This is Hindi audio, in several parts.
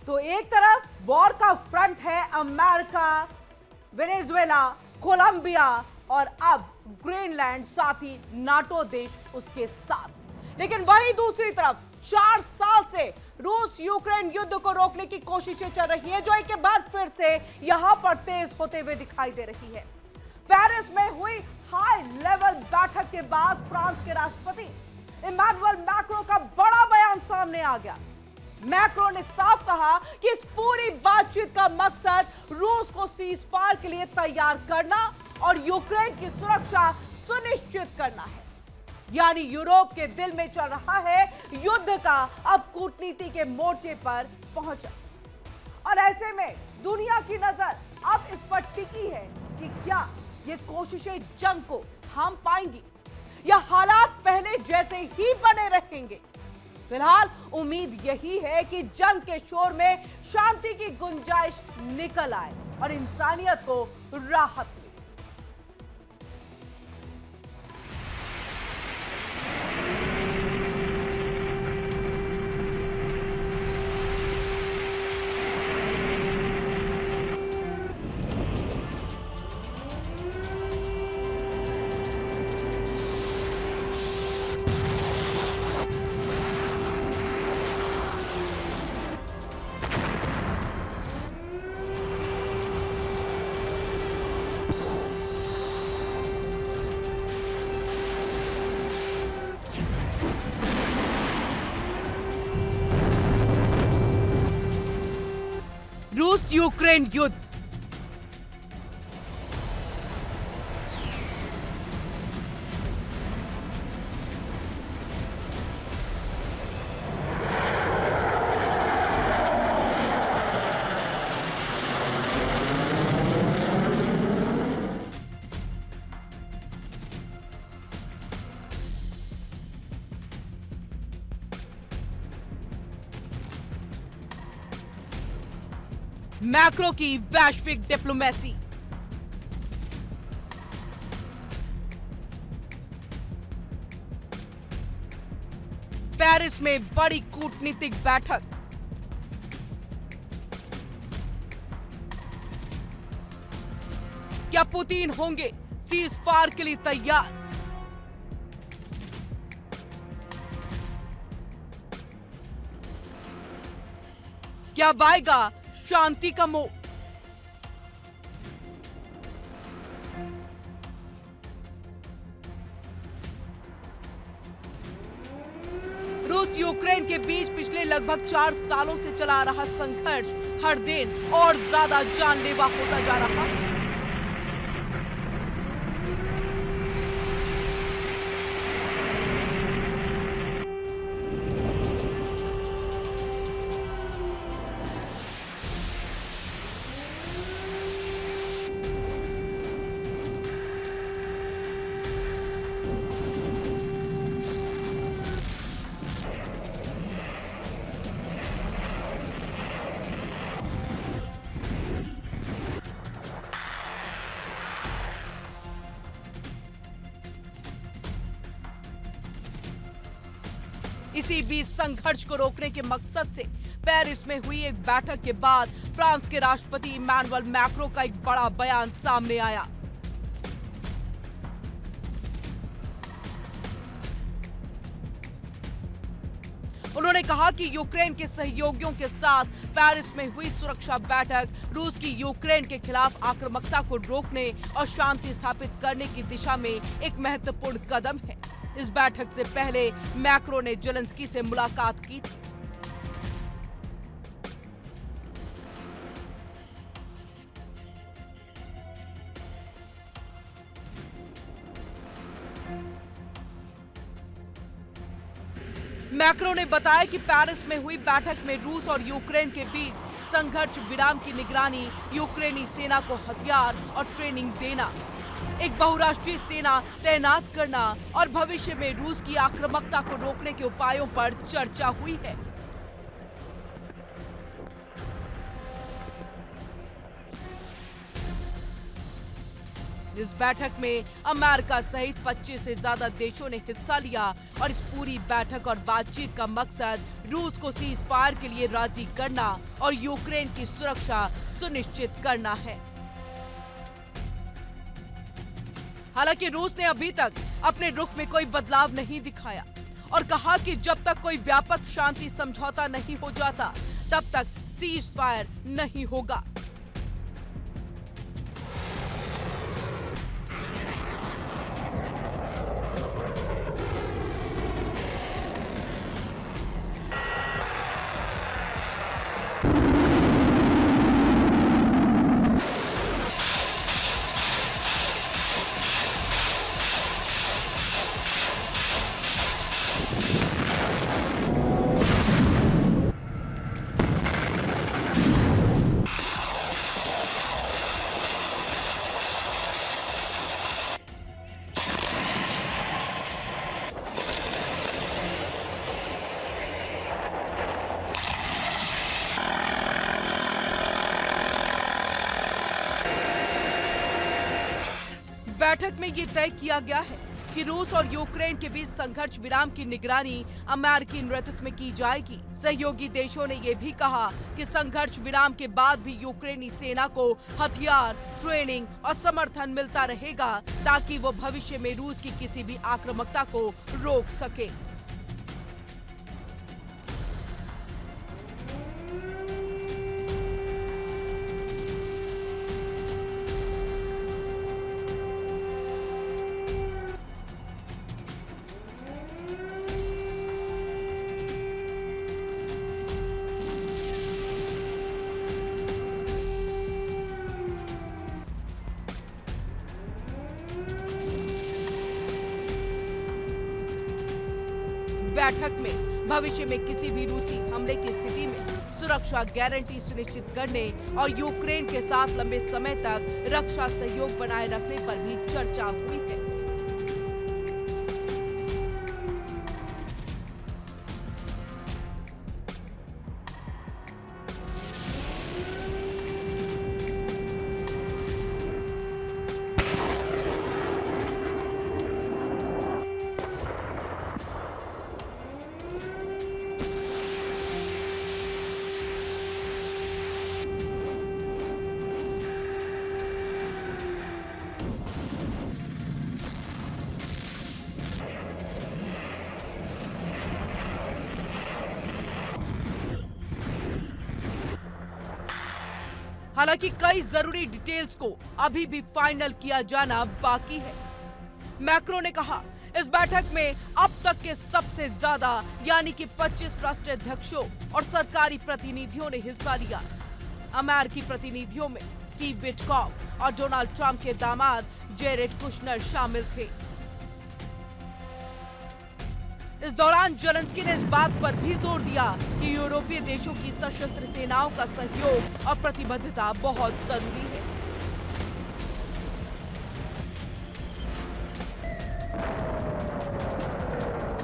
तो एक तरफ वॉर का फ्रंट है अमेरिका, वेनेजुएला, कोलंबिया और अब ग्रीनलैंड, साथ ही नाटो देश उसके साथ। लेकिन वहीं दूसरी तरफ 4 साल से रूस यूक्रेन युद्ध को रोकने की कोशिशें चल रही है, जो एक बार फिर से यहां पर तेज होते हुए दिखाई दे रही है। पेरिस में हुई हाई लेवल बैठक के बाद फ्रांस के राष्ट्रपति इमैनुअल मैक्रो का बड़ा बयान सामने आ गया। मैक्रो ने साफ कहा कि इस पूरी बातचीत का मकसद रूस को सीज फायर के लिए तैयार करना और यूक्रेन की सुरक्षा सुनिश्चित करना है। यानी यूरोप के दिल में चल रहा है युद्ध का अब कूटनीति के मोर्चे पर पहुंचा। और ऐसे में दुनिया की नजर अब इस पर टिकी है कि क्या ये कोशिशें जंग को थाम पाएंगी या हालात पहले जैसे ही बने रहेंगे। फिलहाल उम्मीद यही है कि जंग के शोर में शांति की गुंजाइश निकल आए और इंसानियत को राहत मिले। रूस यूक्रेन युद्ध। मैक्रो की वैश्विक डिप्लोमेसी। पेरिस में बड़ी कूटनीतिक बैठक। क्या पुतिन होंगे सीज फायर के लिए तैयार? क्या बाएगा शांति का मोह? रूस यूक्रेन के बीच पिछले लगभग 4 सालों से चला आ रहा संघर्ष हर दिन और ज्यादा जानलेवा होता जा रहा है। इसी बीच संघर्ष को रोकने के मकसद से पेरिस में हुई एक बैठक के बाद फ्रांस के राष्ट्रपति इमैनुअल मैक्रो का एक बड़ा बयान सामने आया। उन्होंने कहा कि यूक्रेन के सहयोगियों के साथ पेरिस में हुई सुरक्षा बैठक रूस की यूक्रेन के खिलाफ आक्रामकता को रोकने और शांति स्थापित करने की दिशा में एक महत्वपूर्ण कदम है। इस बैठक से पहले मैक्रो ने जेलेंस्की से मुलाकात की थी। मैक्रो ने बताया कि पेरिस में हुई बैठक में रूस और यूक्रेन के बीच संघर्ष विराम की निगरानी, यूक्रेनी सेना को हथियार और ट्रेनिंग देना, एक बहुराष्ट्रीय सेना तैनात करना और भविष्य में रूस की आक्रामकता को रोकने के उपायों पर चर्चा हुई है। इस बैठक में अमेरिका सहित 25 से ज्यादा देशों ने हिस्सा लिया और इस पूरी बैठक और बातचीत का मकसद रूस को सीज फायर के लिए राजी करना और यूक्रेन की सुरक्षा सुनिश्चित करना है। हालांकि रूस ने अभी तक अपने रुख में कोई बदलाव नहीं दिखाया और कहा कि जब तक कोई व्यापक शांति समझौता नहीं हो जाता तब तक सीज फायर नहीं होगा। बैठक में ये तय किया गया है कि रूस और यूक्रेन के बीच संघर्ष विराम की निगरानी अमेरिकी नेतृत्व में की जाएगी। सहयोगी देशों ने ये भी कहा कि संघर्ष विराम के बाद भी यूक्रेनी सेना को हथियार, ट्रेनिंग और समर्थन मिलता रहेगा ताकि वो भविष्य में रूस की किसी भी आक्रामकता को रोक सके। बैठक में भविष्य में किसी भी रूसी हमले की स्थिति में सुरक्षा गारंटी सुनिश्चित करने और यूक्रेन के साथ लंबे समय तक रक्षा सहयोग बनाए रखने पर भी चर्चा हुई है। हालांकि कई जरूरी डिटेल्स को अभी भी फाइनल किया जाना बाकी है। मैक्रो ने कहा, इस बैठक में अब तक के सबसे ज्यादा यानी कि 25 राष्ट्राध्यक्षों और सरकारी प्रतिनिधियों ने हिस्सा लिया। अमेरिकी प्रतिनिधियों में स्टीव विटकॉफ और डोनाल्ड ट्रंप के दामाद जेरेड कुशनर शामिल थे। इस दौरान जेलेंस्की ने इस बात पर भी जोर दिया कि यूरोपीय देशों की सशस्त्र सेनाओं का सहयोग और प्रतिबद्धता बहुत जरूरी है।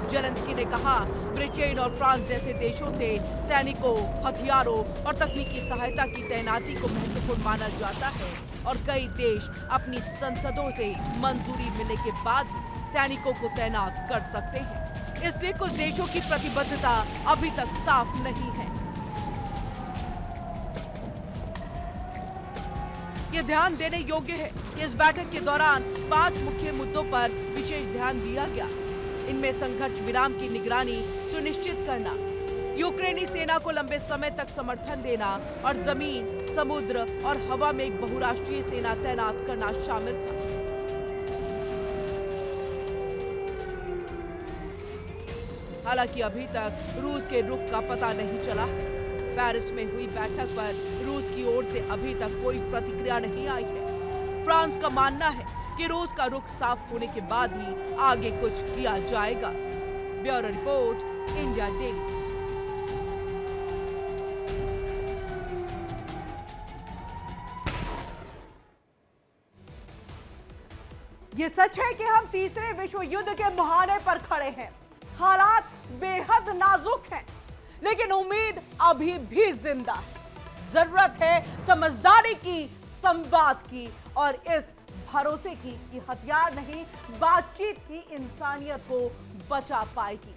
जेलेंस्की ने कहा, ब्रिटेन और फ्रांस जैसे देशों से सैनिकों, हथियारों और तकनीकी सहायता की तैनाती को महत्वपूर्ण माना जाता है और कई देश अपनी संसदों से मंजूरी मिलने के बाद भी सैनिकों को तैनात कर सकते हैं। इसलिए कुछ देशों की प्रतिबद्धता अभी तक साफ नहीं है। ये ध्यान देने योग्य है कि इस बैठक के दौरान 5 मुख्य मुद्दों पर विशेष ध्यान दिया गया। इनमें संघर्ष विराम की निगरानी सुनिश्चित करना, यूक्रेनी सेना को लंबे समय तक समर्थन देना और जमीन, समुद्र और हवा में एक बहुराष्ट्रीय सेना तैनात करना शामिल था। हालांकि अभी तक रूस के रुख का पता नहीं चला। पेरिस में हुई बैठक पर रूस की ओर से अभी तक कोई प्रतिक्रिया नहीं आई है। फ्रांस का मानना है कि रूस का रुख साफ होने के बाद ही आगे कुछ किया जाएगा। Bureau report, India daily. ये सच है कि हम तीसरे विश्व युद्ध के मुहाने पर खड़े हैं। हालात बेहद नाजुक हैं, लेकिन उम्मीद अभी भी जिंदा है। जरूरत है समझदारी की, संवाद की और इस भरोसे की कि हथियार नहीं, बातचीत ही इंसानियत को बचा पाएगी।